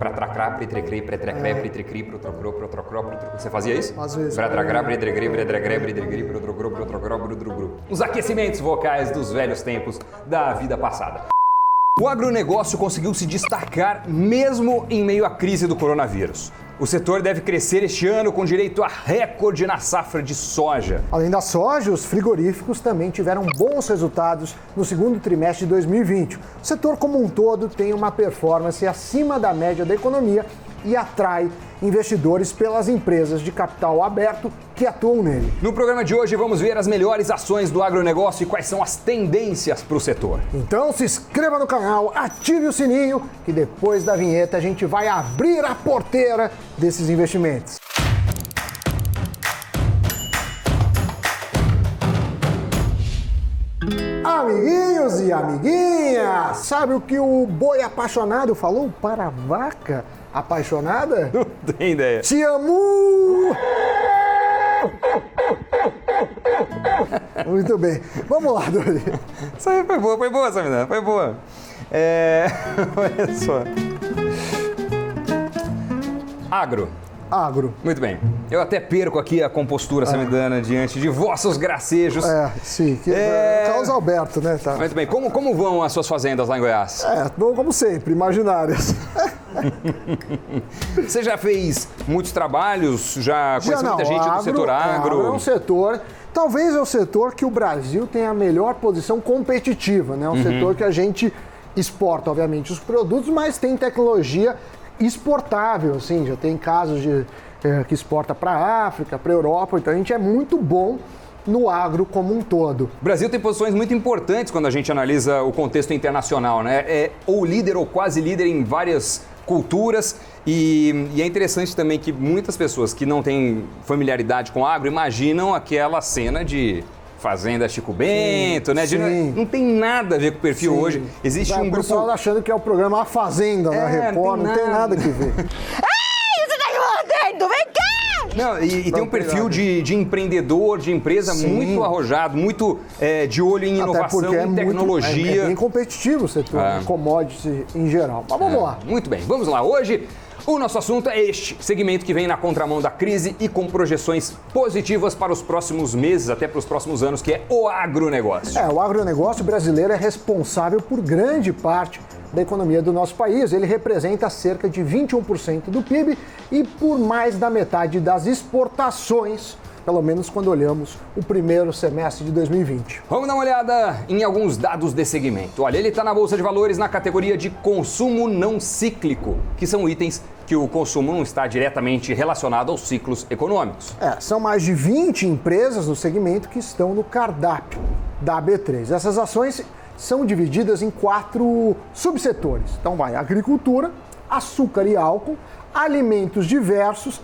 Pratracrá, pritrecri, pretrecré, pritricri, protrocró, protrocró. Você fazia isso? Às vezes. Pratracrá, pritrecri, pretrecré, pritricri, protrocró, protrocró, brudrugru. Os aquecimentos vocais dos velhos tempos da vida passada. O agronegócio conseguiu se destacar mesmo em meio à crise do coronavírus. O setor deve crescer este ano com direito a recorde na safra de soja. Além da soja, os frigoríficos também tiveram bons resultados no segundo trimestre de 2020. O setor como um todo tem uma performance acima da média da economia e atrai investidores pelas empresas de capital aberto que atuam nele. No programa de hoje vamos ver as melhores ações do agronegócio e quais são as tendências para o setor. Então se inscreva no canal, ative o sininho, que depois da vinheta a gente vai abrir a porteira desses investimentos. Amiguinhos e amiguinhas, sabe o que o boi apaixonado falou para a vaca apaixonada? Não tem ideia. Te amo! Muito bem. Vamos lá, Dori. Isso aí foi boa, Samidana, foi boa. Olha só. Agro. Muito bem. Eu até perco aqui a compostura, Samidana, diante de vossos gracejos. Sim. Carlos Alberto, né? Tá. Muito bem. Como vão as suas fazendas lá em Goiás? Vão como sempre, imaginárias. Você já fez muitos trabalhos? Já conhece muita gente do setor agro? É um setor... Talvez é o setor que o Brasil tem a melhor posição competitiva, né? Um setor que a gente exporta, obviamente, os produtos, mas tem tecnologia exportável, assim, já tem casos que exporta para a África, para a Europa, então a gente é muito bom no agro como um todo. O Brasil tem posições muito importantes quando a gente analisa o contexto internacional, né? É ou líder ou quase líder em várias culturas e é interessante também que muitas pessoas que não têm familiaridade com agro imaginam aquela cena de Fazenda Chico Bento, né? Não tem nada a ver com o perfil hoje. Existe um grupo... O pessoal achando que é o programa A Fazenda na Record, não tem nada que ver. Ai, você tá me mordendo, vem cá! Não, e tem um perfil de empreendedor, de empresa muito arrojado, muito de olho em inovação, em tecnologia. É bem competitivo o setor, commodities em geral. Mas vamos lá. Muito bem, vamos lá. Hoje... o nosso assunto é este, segmento que vem na contramão da crise e com projeções positivas para os próximos meses, até para os próximos anos, que é o agronegócio. O agronegócio brasileiro é responsável por grande parte da economia do nosso país. Ele representa cerca de 21% do PIB e por mais da metade das exportações, pelo menos quando olhamos o primeiro semestre de 2020. Vamos dar uma olhada em alguns dados desse segmento. Olha, ele está na Bolsa de Valores na categoria de consumo não cíclico, que são itens que o consumo não está diretamente relacionado aos ciclos econômicos. São mais de 20 empresas no segmento que estão no cardápio da B3. Essas ações são divididas em 4 subsetores. Então agricultura, açúcar e álcool, alimentos diversos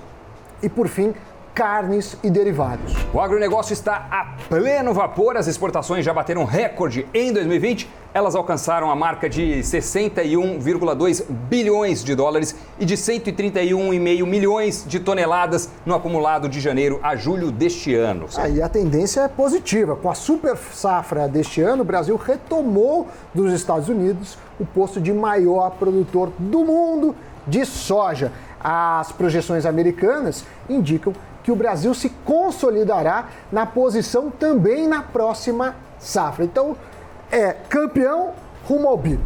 e, por fim, carnes e derivados. O agronegócio está a pleno vapor, as exportações já bateram recorde em 2020, elas alcançaram a marca de 61,2 bilhões de dólares e de 131,5 milhões de toneladas no acumulado de janeiro a julho deste ano. E a tendência é positiva. Com a super safra deste ano, o Brasil retomou dos Estados Unidos o posto de maior produtor do mundo de soja. As projeções americanas indicam que o Brasil se consolidará na posição também na próxima safra. Então, é campeão rumo ao bico.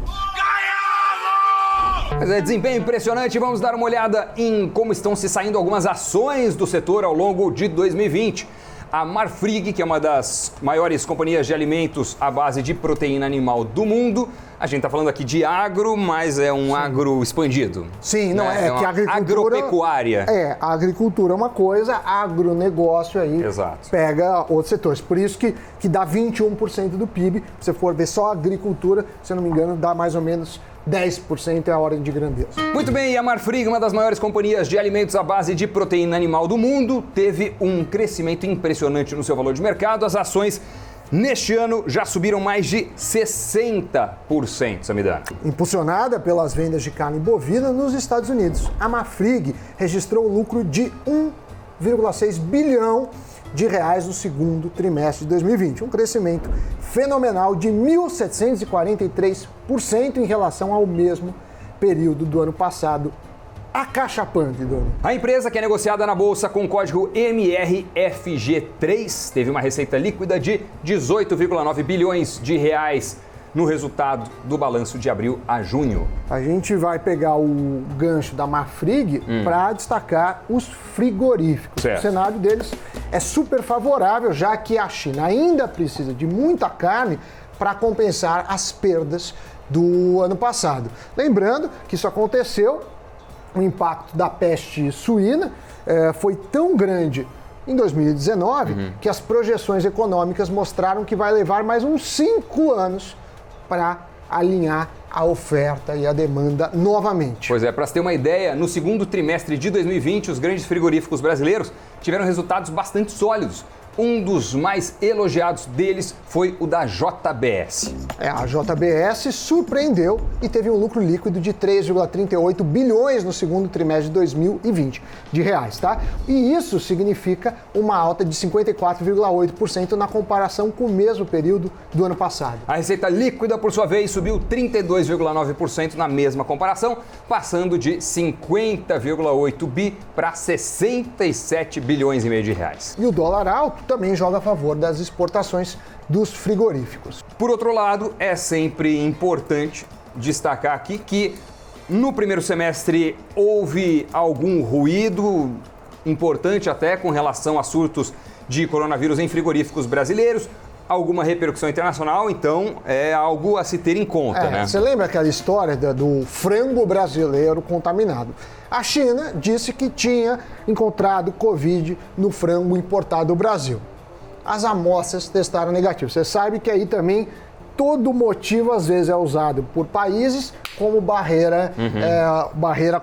Mas é desempenho impressionante. Vamos dar uma olhada em como estão se saindo algumas ações do setor ao longo de 2020. A Marfrig, que é uma das maiores companhias de alimentos à base de proteína animal do mundo. A gente está falando aqui de agro, mas é um agro expandido. Sim, não né? é que a agricultura... agropecuária. A agricultura é uma coisa, agronegócio aí pega outros setores. Por isso que dá 21% do PIB. Se você for ver só a agricultura, se eu não me engano, dá mais ou menos 10% é a ordem de grandeza. Muito bem, e a Marfrig, uma das maiores companhias de alimentos à base de proteína animal do mundo, teve um crescimento impressionante no seu valor de mercado. As ações neste ano já subiram mais de 60%, Samidana. Impulsionada pelas vendas de carne bovina nos Estados Unidos, a Marfrig registrou um lucro de 1,6 bilhão de reais no segundo trimestre de 2020, um crescimento fenomenal de 1.743% em relação ao mesmo período do ano passado acachapante, Doni. A empresa, que é negociada na bolsa com o código MRFG3, teve uma receita líquida de 18,9 bilhões de reais no resultado do balanço de abril a junho. A gente vai pegar o gancho da Marfrig para destacar os frigoríficos. Certo. O cenário deles é super favorável, já que a China ainda precisa de muita carne para compensar as perdas do ano passado. Lembrando que isso aconteceu, o impacto da peste suína foi tão grande em 2019 que as projeções econômicas mostraram que vai levar mais uns 5 anos para alinhar a oferta e a demanda novamente. Pois é, para você ter uma ideia, no segundo trimestre de 2020, os grandes frigoríficos brasileiros tiveram resultados bastante sólidos. Um dos mais elogiados deles foi o da JBS. A JBS surpreendeu e teve um lucro líquido de 3,38 bilhões no segundo trimestre de 2020 de reais, tá? E isso significa uma alta de 54,8% na comparação com o mesmo período do ano passado. A receita líquida, por sua vez, subiu 32,9% na mesma comparação, passando de 50,8 bi para 67 bilhões e meio de reais. E o dólar alto também joga a favor das exportações dos frigoríficos. Por outro lado, é sempre importante destacar aqui que no primeiro semestre houve algum ruído importante até com relação a surtos de coronavírus em frigoríficos brasileiros, alguma repercussão internacional, então é algo a se ter em conta, né? Você lembra aquela história do frango brasileiro contaminado? A China disse que tinha encontrado Covid no frango importado do Brasil. As amostras testaram negativo. Você sabe que aí também todo motivo às vezes é usado por países como barreira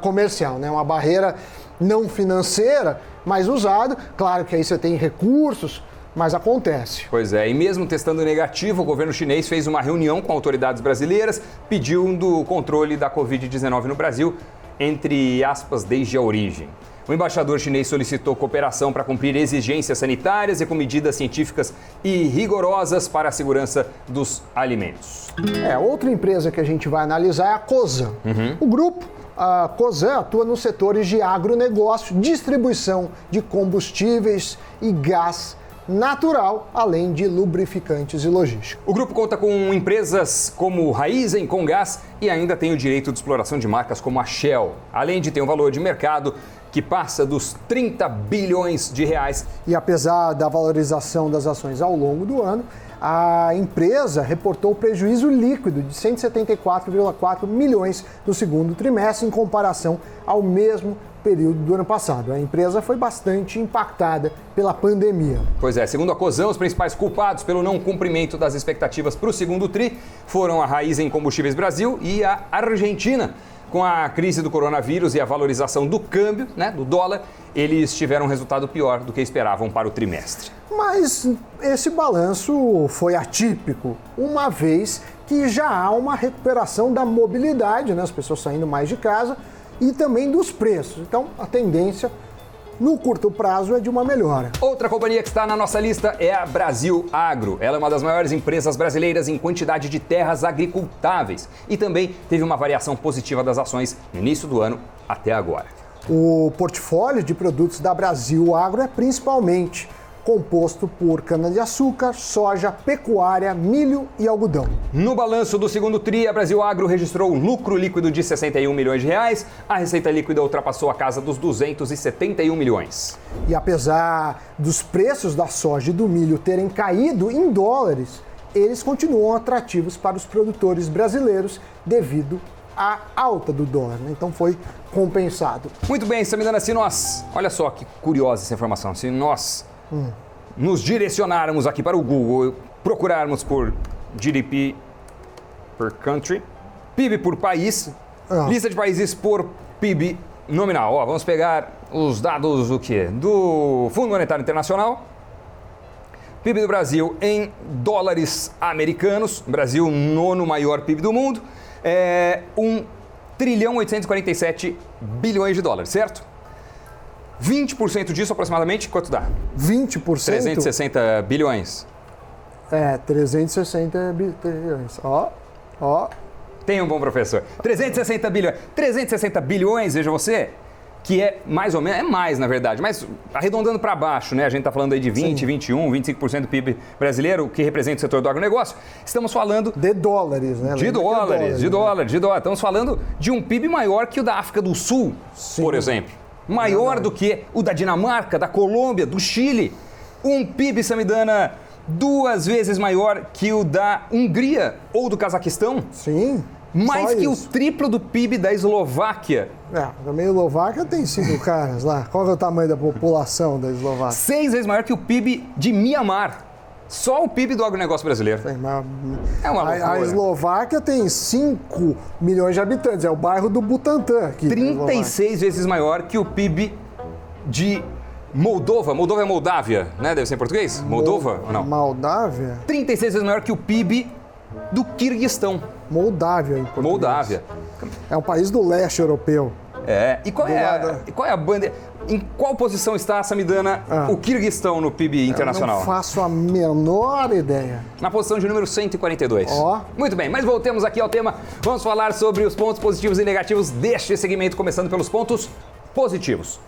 comercial, né? Uma barreira não financeira, mas usado. Claro que aí você tem recursos, mas acontece. Pois é, e mesmo testando negativo, o governo chinês fez uma reunião com autoridades brasileiras pedindo o controle da Covid-19 no Brasil, entre aspas, desde a origem. O embaixador chinês solicitou cooperação para cumprir exigências sanitárias e com medidas científicas e rigorosas para a segurança dos alimentos. Outra empresa que a gente vai analisar é a Cosan. O grupo, a Cosan, atua nos setores de agronegócio, distribuição de combustíveis e gás natural, além de lubrificantes e logística. O grupo conta com empresas como Raízen, Comgás e ainda tem o direito de exploração de marcas como a Shell, além de ter um valor de mercado que passa dos 30 bilhões de reais. E apesar da valorização das ações ao longo do ano, a empresa reportou prejuízo líquido de 174,4 milhões no segundo trimestre em comparação ao mesmo período do ano passado. A empresa foi bastante impactada pela pandemia. Pois é, segundo a Cosan, os principais culpados pelo não cumprimento das expectativas para o segundo TRI foram a Raízen Combustíveis Brasil e a Argentina. Com a crise do coronavírus e a valorização do câmbio, né, do dólar, eles tiveram um resultado pior do que esperavam para o trimestre. Mas esse balanço foi atípico, uma vez que já há uma recuperação da mobilidade, né, as pessoas saindo mais de casa, e também dos preços. Então, a tendência no curto prazo é de uma melhora. Outra companhia que está na nossa lista é a Brasil Agro. Ela é uma das maiores empresas brasileiras em quantidade de terras agricultáveis e também teve uma variação positiva das ações no início do ano até agora. O portfólio de produtos da Brasil Agro é principalmente composto por cana-de-açúcar, soja, pecuária, milho e algodão. No balanço do segundo TRI, a Brasil Agro registrou um lucro líquido de 61 milhões de reais. A receita líquida ultrapassou a casa dos 271 milhões. E apesar dos preços da soja e do milho terem caído em dólares, eles continuam atrativos para os produtores brasileiros devido à alta do dólar, né? Então foi compensado. Muito bem, Samidana, se nós... Olha só que curiosa essa informação. Se nós nos direcionarmos aqui para o Google, procurarmos por GDP per country, PIB por país, lista de países por PIB nominal. Vamos pegar os dados do Fundo Monetário Internacional. PIB do Brasil em dólares americanos. Brasil, 9º maior PIB do mundo. 1,847 trilhões de dólares, certo? 20% disso aproximadamente, quanto dá? 20%? 360 bilhões. 360 bilhões. Ó. Tem um bom professor. 360 bilhões. 360 bilhões, veja você, que é mais ou menos, é mais na verdade, mas arredondando para baixo, né? A gente está falando aí de 20, 21, 25% do PIB brasileiro, que representa o setor do agronegócio. Estamos falando... De dólares, né? De dólares. Estamos falando de um PIB maior que o da África do Sul, por exemplo. Maior do que o da Dinamarca, da Colômbia, do Chile. Um PIB, Samidana, 2 vezes maior que o da Hungria ou do Cazaquistão. Sim. Mais que o triplo do PIB da Eslováquia. Também a Eslováquia tem 5 caras lá. Qual é o tamanho da população da Eslováquia? 6 vezes maior que o PIB de Mianmar. Só o PIB do agronegócio brasileiro. É uma loucura. A Eslováquia tem 5 milhões de habitantes. É o bairro do Butantã aqui. 36 vezes maior que o PIB de Moldova. Moldova é Moldávia, né? Deve ser em português? Moldova ou não? Moldávia? 36 vezes maior que o PIB do Quirguistão. Moldávia em português. Moldávia. É um país do leste europeu. E qual é a bandeira? Em qual posição está, Samidana, o Quirguistão no PIB internacional? Eu não faço a menor ideia. Na posição de número 142. Ó. Muito bem, mas voltemos aqui ao tema. Vamos falar sobre os pontos positivos e negativos deste segmento, começando pelos pontos positivos.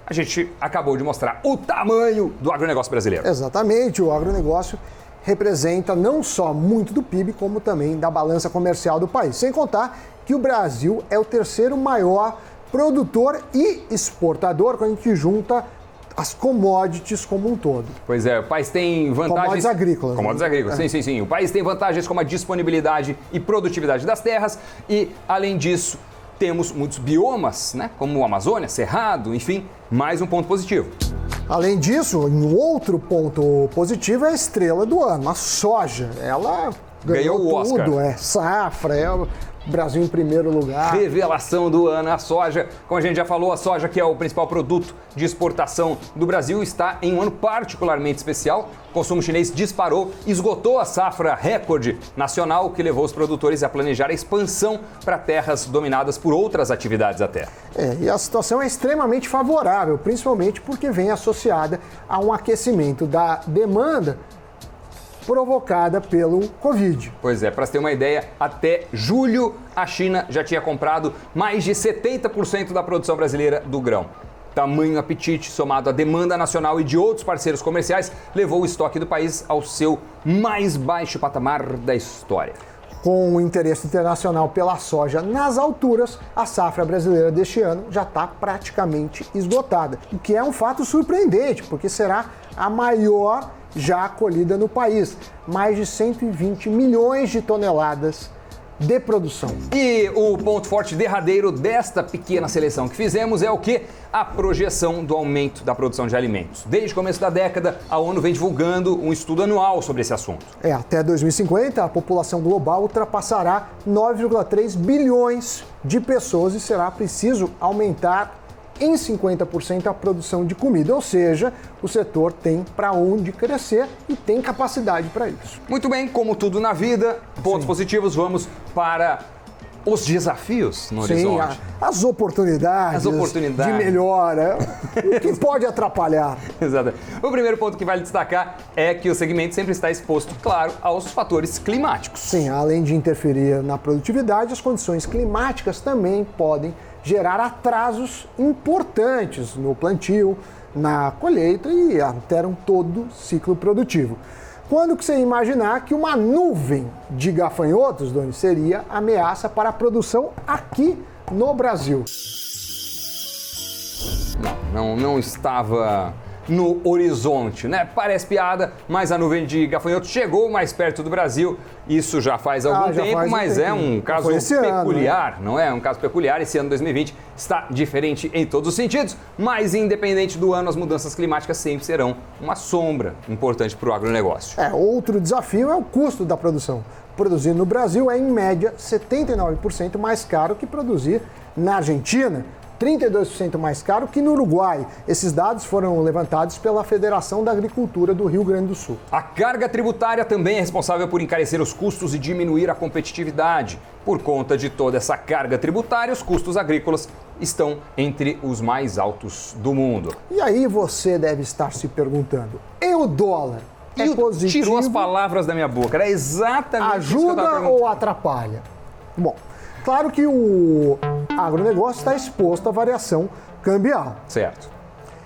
A gente acabou de mostrar o tamanho do agronegócio brasileiro. Exatamente, o agronegócio representa não só muito do PIB, como também da balança comercial do país. Sem contar que o Brasil é o 3º maior produtor e exportador quando a gente junta as commodities como um todo. Pois é, o país tem vantagens... Commodities agrícolas. Commodities agrícolas, sim. O país tem vantagens como a disponibilidade e produtividade das terras e, além disso, temos muitos biomas, né, como o Amazônia, Cerrado, enfim, mais um ponto positivo. Além disso, um outro ponto positivo é a estrela do ano, a soja. Ela ganhou o Oscar. Tudo, safra, o Brasil em primeiro lugar. Revelação do ano, a soja. Como a gente já falou, a soja, que é o principal produto de exportação do Brasil, está em um ano particularmente especial. O consumo chinês disparou, esgotou a safra recorde nacional, o que levou os produtores a planejar a expansão para terras dominadas por outras atividades até. E a situação é extremamente favorável, principalmente porque vem associada a um aquecimento da demanda provocada pelo Covid. Pois é, para você ter uma ideia, até julho a China já tinha comprado mais de 70% da produção brasileira do grão. Tamanho apetite, somado à demanda nacional e de outros parceiros comerciais, levou o estoque do país ao seu mais baixo patamar da história. Com o interesse internacional pela soja nas alturas, a safra brasileira deste ano já está praticamente esgotada, o que é um fato surpreendente, porque será a maior já colhida no país, mais de 120 milhões de toneladas de produção. E o ponto forte derradeiro desta pequena seleção que fizemos é o quê? A projeção do aumento da produção de alimentos. Desde o começo da década, a ONU vem divulgando um estudo anual sobre esse assunto. Até 2050, a população global ultrapassará 9,3 bilhões de pessoas e será preciso aumentar em 50% a produção de comida, ou seja, o setor tem para onde crescer e tem capacidade para isso. Muito bem, como tudo na vida, pontos positivos, vamos para os desafios no horizonte. As oportunidades de melhora, o que pode atrapalhar. Exato. O primeiro ponto que vale destacar é que o segmento sempre está exposto, claro, aos fatores climáticos. Sim, além de interferir na produtividade, as condições climáticas também podem gerar atrasos importantes no plantio, na colheita e alteram todo o ciclo produtivo. Quando que você imaginar que uma nuvem de gafanhotos, Doni, seria ameaça para a produção aqui no Brasil? Não estava no horizonte, né? Parece piada, mas a nuvem de gafanhotos chegou mais perto do Brasil. Isso já faz algum tempo, mas é um caso peculiar, não é? Um caso peculiar. Esse ano 2020 está diferente em todos os sentidos, mas independente do ano, as mudanças climáticas sempre serão uma sombra importante para o agronegócio. Outro desafio é o custo da produção. Produzir no Brasil é, em média, 79% mais caro que produzir na Argentina. 32% mais caro que no Uruguai. Esses dados foram levantados pela Federação da Agricultura do Rio Grande do Sul. A carga tributária também é responsável por encarecer os custos e diminuir a competitividade. Por conta de toda essa carga tributária, os custos agrícolas estão entre os mais altos do mundo. E aí você deve estar se perguntando, e o dólar? É positivo? Tirou as palavras da minha boca, era exatamente isso que eu estava perguntando. Ajuda ou atrapalha? Bom, claro que o agronegócio está exposto à variação cambial. Certo.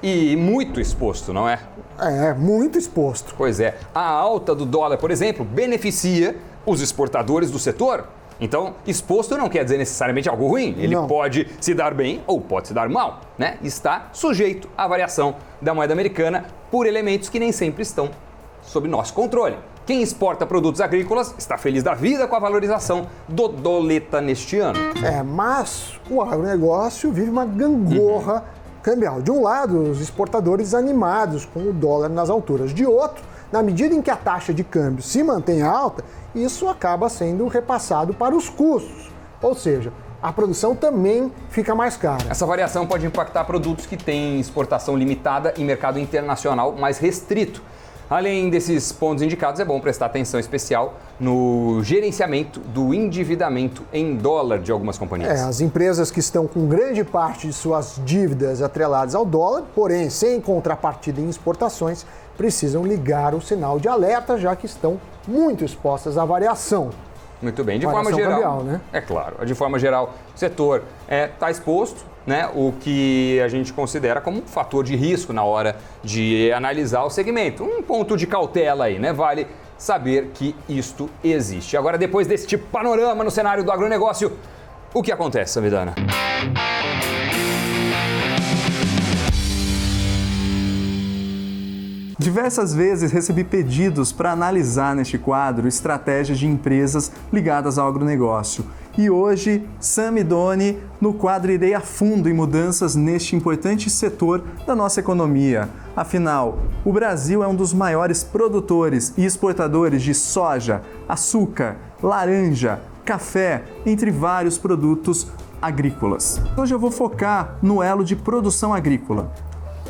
E muito exposto, não é? É, muito exposto. Pois é. A alta do dólar, por exemplo, beneficia os exportadores do setor. Então, exposto não quer dizer necessariamente algo ruim. Ele pode se dar bem ou pode se dar mal, né? Está sujeito à variação da moeda americana por elementos que nem sempre estão sob nosso controle. Quem exporta produtos agrícolas está feliz da vida com a valorização do doleta neste ano. Mas o agronegócio vive uma gangorra cambial. De um lado, os exportadores animados com o dólar nas alturas. De outro, na medida em que a taxa de câmbio se mantém alta, isso acaba sendo repassado para os custos. Ou seja, a produção também fica mais cara. Essa variação pode impactar produtos que têm exportação limitada e mercado internacional mais restrito. Além desses pontos indicados, é bom prestar atenção especial no gerenciamento do endividamento em dólar de algumas companhias. As empresas que estão com grande parte de suas dívidas atreladas ao dólar, porém sem contrapartida em exportações, precisam ligar o sinal de alerta, já que estão muito expostas à variação. Muito bem, de forma geral, cambial, né? É claro, de forma geral, o setor está exposto, né, o que a gente considera como um fator de risco na hora de analisar o segmento. Um ponto de cautela aí, né? Vale saber que isto existe. Agora, depois deste panorama no cenário do agronegócio, o que acontece, Samidana? Diversas vezes recebi pedidos para analisar neste quadro estratégias de empresas ligadas ao agronegócio. E hoje, Sam e Doni, no quadro irei a fundo em mudanças neste importante setor da nossa economia. Afinal, o Brasil é um dos maiores produtores e exportadores de soja, açúcar, laranja, café, entre vários produtos agrícolas. Hoje eu vou focar no elo de produção agrícola.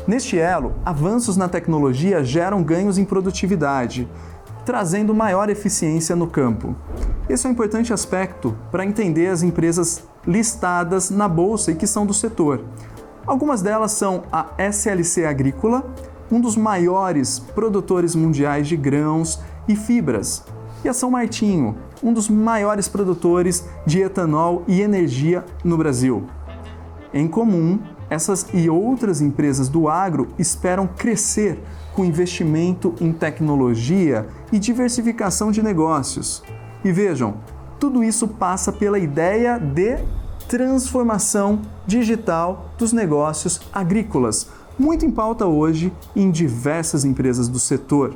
Neste elo, avanços na tecnologia geram ganhos em produtividade, trazendo maior eficiência no campo. Esse é um importante aspecto para entender as empresas listadas na bolsa e que são do setor. Algumas delas são a SLC Agrícola, um dos maiores produtores mundiais de grãos e fibras, e a São Martinho, um dos maiores produtores de etanol e energia no Brasil. Em comum, essas e outras empresas do agro esperam crescer com investimento em tecnologia e diversificação de negócios. E vejam, tudo isso passa pela ideia de transformação digital dos negócios agrícolas, muito em pauta hoje em diversas empresas do setor.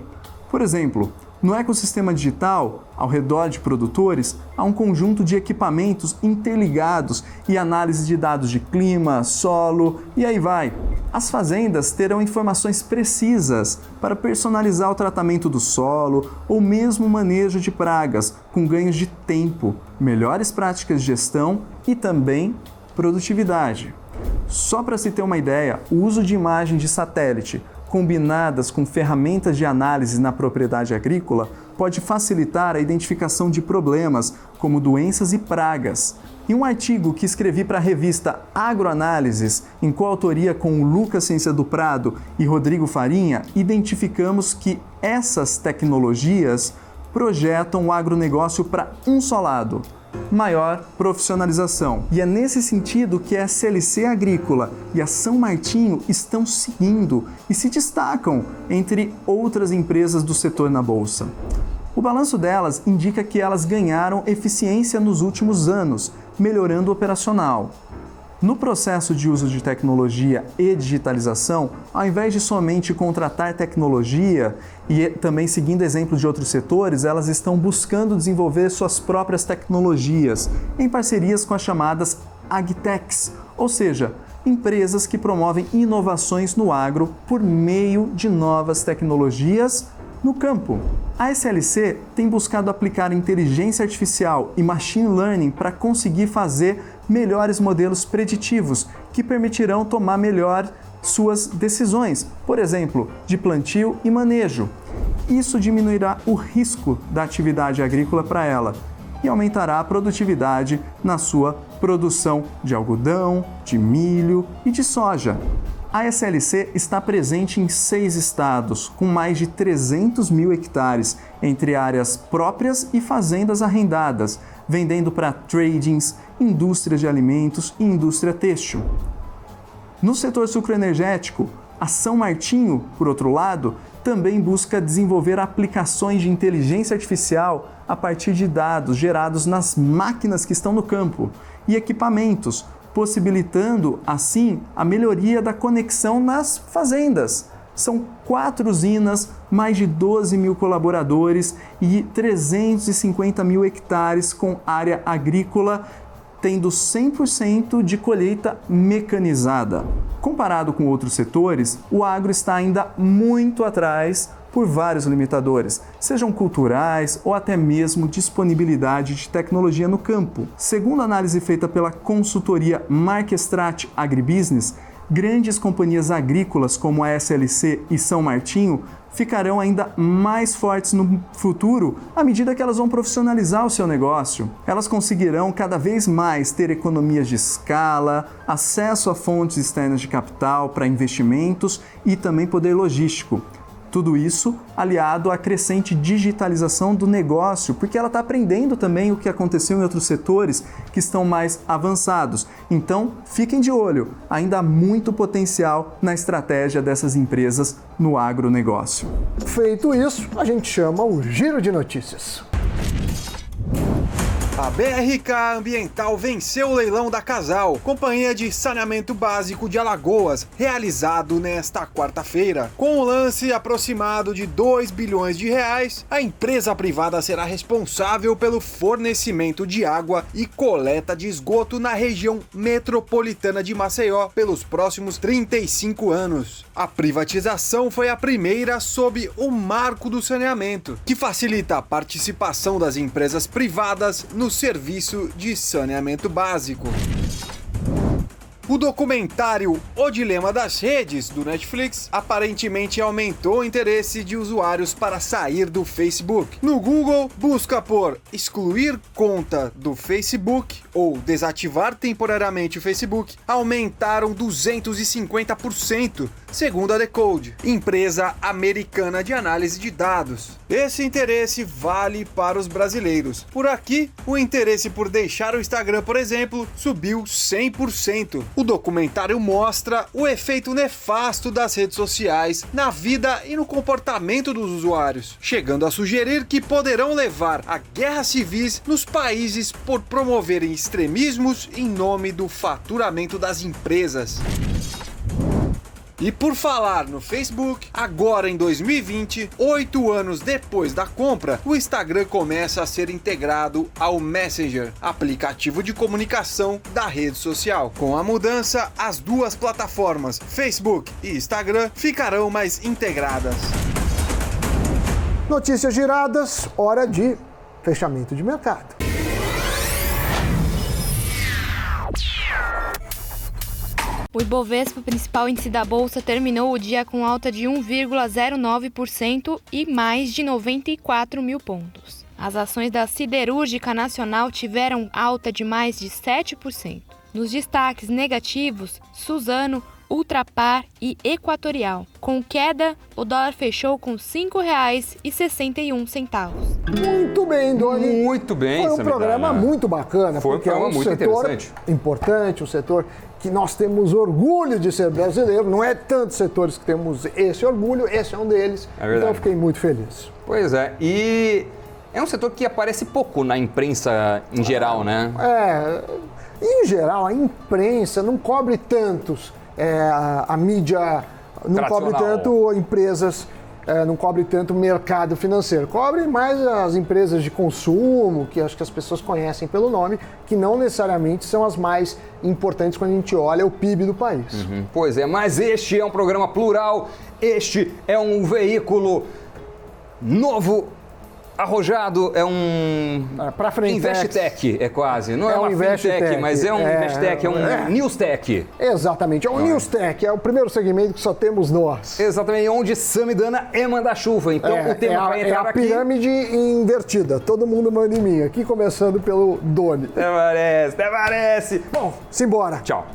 Por exemplo, no ecossistema digital, ao redor de produtores, há um conjunto de equipamentos interligados e análise de dados de clima, solo e aí vai. As fazendas terão informações precisas para personalizar o tratamento do solo ou mesmo o manejo de pragas, com ganhos de tempo, melhores práticas de gestão e também produtividade. Só para se ter uma ideia, o uso de imagem de satélite combinadas com ferramentas de análise na propriedade agrícola, pode facilitar a identificação de problemas como doenças e pragas. Em um artigo que escrevi para a revista Agroanálises, em coautoria com o Lucas Ciência do Prado e Rodrigo Farinha, identificamos que essas tecnologias projetam o agronegócio para um só lado: maior profissionalização. E é nesse sentido que a SLC Agrícola e a São Martinho estão seguindo e se destacam entre outras empresas do setor na Bolsa. O balanço delas indica que elas ganharam eficiência nos últimos anos, melhorando o operacional. No processo de uso de tecnologia e digitalização, ao invés de somente contratar tecnologia e também seguindo exemplos de outros setores, elas estão buscando desenvolver suas próprias tecnologias em parcerias com as chamadas agtechs, ou seja, empresas que promovem inovações no agro por meio de novas tecnologias no campo. A SLC tem buscado aplicar inteligência artificial e machine learning para conseguir fazer melhores modelos preditivos que permitirão tomar melhor suas decisões, por exemplo, de plantio e manejo. Isso diminuirá o risco da atividade agrícola para ela e aumentará a produtividade na sua produção de algodão, de milho e de soja. A SLC está presente em 6 estados, com mais de 300 mil hectares, entre áreas próprias e fazendas arrendadas, vendendo para tradings, indústrias de alimentos e indústria têxtil. No setor sucroenergético, a São Martinho, por outro lado, também busca desenvolver aplicações de inteligência artificial a partir de dados gerados nas máquinas que estão no campo e equipamentos, possibilitando, assim, a melhoria da conexão nas fazendas. São 4 usinas, mais de 12 mil colaboradores e 350 mil hectares com área agrícola, tendo 100% de colheita mecanizada. Comparado com outros setores, o agro está ainda muito atrás por vários limitadores, sejam culturais ou até mesmo disponibilidade de tecnologia no campo. Segundo a análise feita pela consultoria Marquestrat Agribusiness, grandes companhias agrícolas como a SLC e São Martinho ficarão ainda mais fortes no futuro à medida que elas vão profissionalizar o seu negócio. Elas conseguirão cada vez mais ter economias de escala, acesso a fontes externas de capital para investimentos e também poder logístico. Tudo isso aliado à crescente digitalização do negócio, porque ela está aprendendo também o que aconteceu em outros setores que estão mais avançados. Então, fiquem de olho, ainda há muito potencial na estratégia dessas empresas no agronegócio. Feito isso, a gente chama o Giro de Notícias. A BRK Ambiental venceu o leilão da Casal, companhia de saneamento básico de Alagoas, realizado nesta quarta-feira. Com um lance aproximado de 2 bilhões de reais, a empresa privada será responsável pelo fornecimento de água e coleta de esgoto na região metropolitana de Maceió pelos próximos 35 anos. A privatização foi a primeira sob o Marco do Saneamento, que facilita a participação das empresas privadas no serviço de saneamento básico. O documentário O Dilema das Redes, do Netflix, aparentemente aumentou o interesse de usuários para sair do Facebook. No Google, busca por excluir conta do Facebook ou desativar temporariamente o Facebook aumentaram 250%, segundo a Decode, empresa americana de análise de dados. Esse interesse vale para os brasileiros. Por aqui, o interesse por deixar o Instagram, por exemplo, subiu 100%. O documentário mostra o efeito nefasto das redes sociais na vida e no comportamento dos usuários, chegando a sugerir que poderão levar a guerras civis nos países por promoverem extremismos em nome do faturamento das empresas. E por falar no Facebook, agora em 2020, 8 anos depois da compra, o Instagram começa a ser integrado ao Messenger, aplicativo de comunicação da rede social. Com a mudança, as duas plataformas, Facebook e Instagram, ficarão mais integradas. Notícias giradas, hora de fechamento de mercado. O Ibovespa, principal índice da Bolsa, terminou o dia com alta de 1,09% e mais de 94 mil pontos. As ações da Siderúrgica Nacional tiveram alta de mais de 7%. Nos destaques negativos, Suzano, Ultrapar e Equatorial. Com queda, o dólar fechou com R$ 5,61. Muito bem, Doni. Muito bem, Foi um programa muito bacana. Foi um porque programa muito interessante. Importante, um setor que nós temos orgulho de ser brasileiro. Não é tantos setores que temos esse orgulho, esse é um deles. É verdade. Então eu fiquei muito feliz. Pois é, e é um setor que aparece pouco na imprensa em geral, né? Em geral, a imprensa não cobre tantos. A mídia não cobre tanto empresas, não cobre tanto mercado financeiro. Cobre mais as empresas de consumo, que acho que as pessoas conhecem pelo nome, que não necessariamente são as mais importantes quando a gente olha o PIB do país. Pois é, mas este é um programa plural, este é um veículo novo, arrojado, é um pra frente, Investec, é quase. Não é uma Fintech, mas é um Investec, é um Newstech. Exatamente, é um Newstech, é o primeiro segmento que só temos nós. Exatamente, onde Samidana é manda-chuva. Então o tema vai entrar aqui. É a pirâmide invertida, todo mundo manda em mim. Aqui começando pelo Doni. Até parece. Bom, simbora. Tchau.